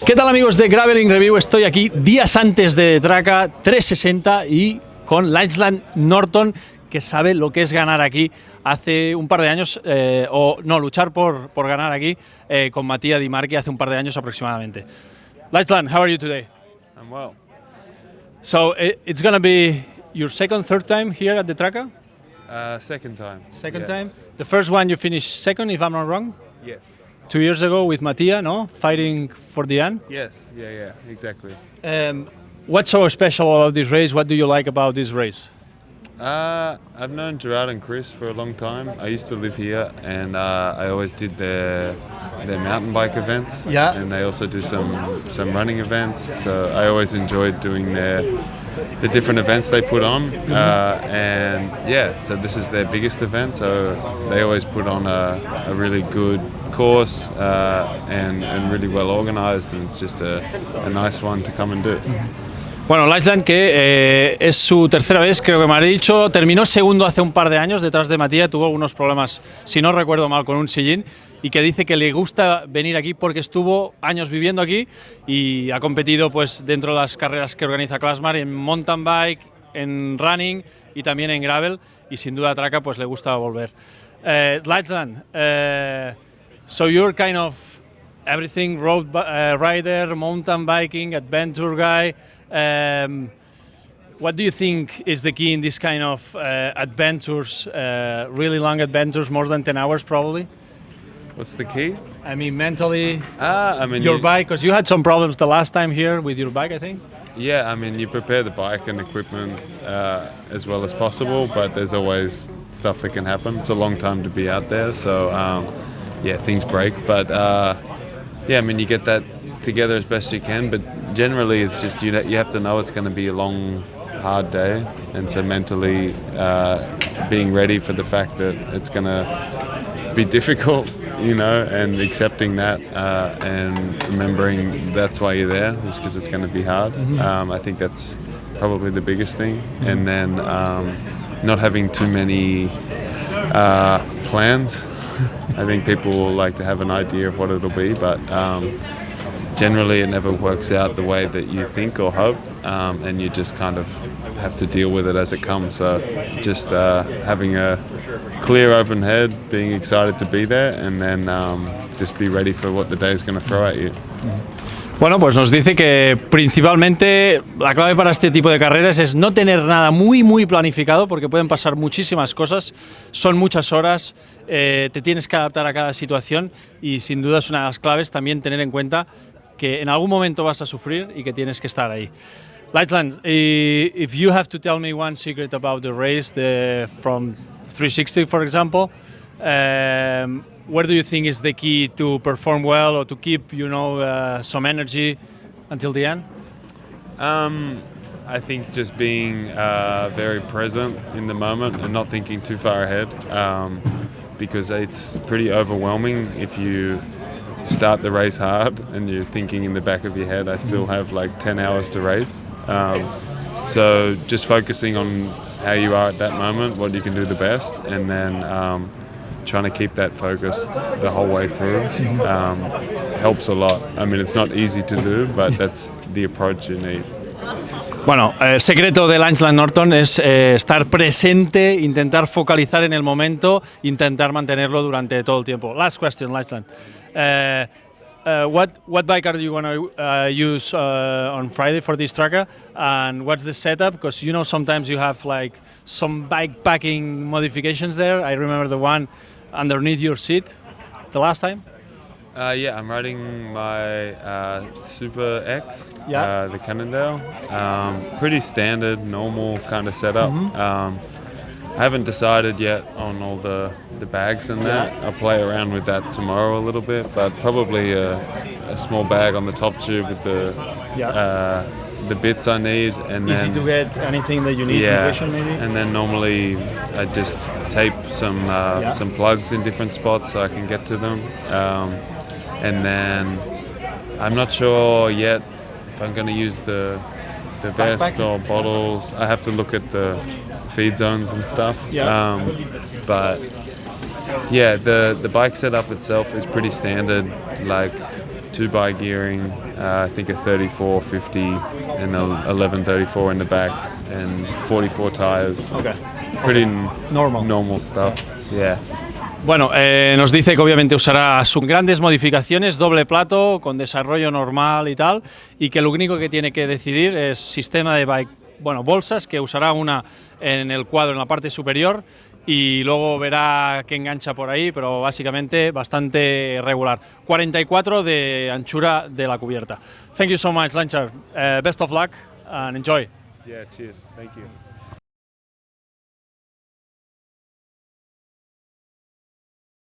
¿Qué tal, amigos de Graveling Review? Estoy aquí días antes de TRAKA 360 y con LACHLAN MORTON, que sabe lo que es ganar aquí hace un par de años, luchar por ganar aquí con Mattia Di Marchi hace un par de años aproximadamente. LACHLAN, how are you today? I'm well. So it's gonna be your third time here at the TRAKA? Second time. Second yes. time? The first one you finished second, if I'm not wrong? Yes. 2 years ago with Mattia, no? Fighting for the end? Yes, yeah, exactly. What's so special about this race? What do you like about this race? I've known Gerard and Chris for a long time. I used to live here, and I always did their mountain bike events. Yeah. And they also do some running events. So I always enjoyed doing the different events they put on. And yeah, so this is their biggest event. So they always put on a really good course and really well organized, and it's just a nice one to come and do. Bueno, LACHLAN, que es su tercera vez, creo que me ha dicho, terminó segundo hace un par de años detrás de Mattia, tuvo algunos problemas, si no recuerdo mal, con un sillín, y que dice que le gusta venir aquí porque estuvo años viviendo aquí y ha competido pues dentro de las carreras que organiza Classmar en mountain bike, en running y también en gravel, y sin duda a TRAKA pues le gusta volver. LACHLAN, so you're kind of everything, road rider, mountain biking, adventure guy. What do you think is the key in this kind of adventures, really long adventures, more than 10 hours probably? What's the key? I mean, mentally, Your bike, because you had some problems the last time here with your bike, I think? Yeah, I mean, you prepare the bike and equipment as well as possible, but there's always stuff that can happen. It's a long time to be out there, so yeah, things break. But yeah, I mean, you get that together as best you can, but generally it's just you have to know it's going to be a long, hard day, and so mentally being ready for the fact that it's going to be difficult, you know, and accepting that and remembering that's why you're there, is because it's going to be hard. I think that's probably the biggest thing. And then not having too many plans. I think people will like to have an idea of what it'll be, but generally it never works out the way that you think or hope, and you just kind of have to deal with it as it comes. So just having a clear, open head, being excited to be there, and then just be ready for what the day is going to throw at you. Bueno, pues nos dice que principalmente la clave para este tipo de carreras es no tener nada muy planificado, porque pueden pasar muchísimas cosas, son muchas horas, te tienes que adaptar a cada situación, y sin duda es una de las claves también tener en cuenta que en algún momento vas a sufrir y que tienes que estar ahí. LACHLAN, if you have to tell me one secret about the race, from 360 for example, where do you think is the key to perform well or to keep, you know, some energy until the end? I think just being very present in the moment and not thinking too far ahead, because it's pretty overwhelming if you start the race hard and you're thinking in the back of your head, I still have like 10 hours to race. So just focusing on how you are at that moment, what you can do the best, and then trying to keep that focus the whole way through helps a lot. I mean, it's not easy to do, but that's the approach you need. Bueno, el secreto de LACHLAN MORTON es estar presente, intentar focalizar en el momento, intentar mantenerlo durante todo el tiempo. Last question, LACHLAN. What bike are you going to use on Friday for this TRAKA, and what's the setup? Because you know sometimes you have like some bike packing modifications there. I remember the one underneath your seat the last time. Yeah, I'm riding my Super X, Yeah. the Cannondale. Pretty standard, normal kind of setup. I haven't decided yet on all the bags and that. I'll play around with that tomorrow a little bit, but probably a small bag on the top tube with the bits I need. And Easy then, to get anything that you need, nutrition maybe? And then normally I just tape some plugs in different spots so I can get to them. And then I'm not sure yet if I'm going to use the vest or bottles. I have to look at the feed zones and stuff. But yeah, the bike setup itself is pretty standard, like 2-by gearing, I think a 3450 and a 1134 in the back, and 44 tires. Okay. Pretty Normal stuff. Yeah. Bueno, nos dice que obviamente usará sus grandes modificaciones, doble plato, con desarrollo normal y tal, y que lo único que tiene que decidir es sistema de bike, bueno, bolsas, que usará una en el cuadro, en la parte superior, y luego verá qué engancha por ahí, pero básicamente bastante regular. 44 de anchura de la cubierta. Thank you so much, Lanchar. Best of luck and enjoy. Yeah, cheers. Thank you.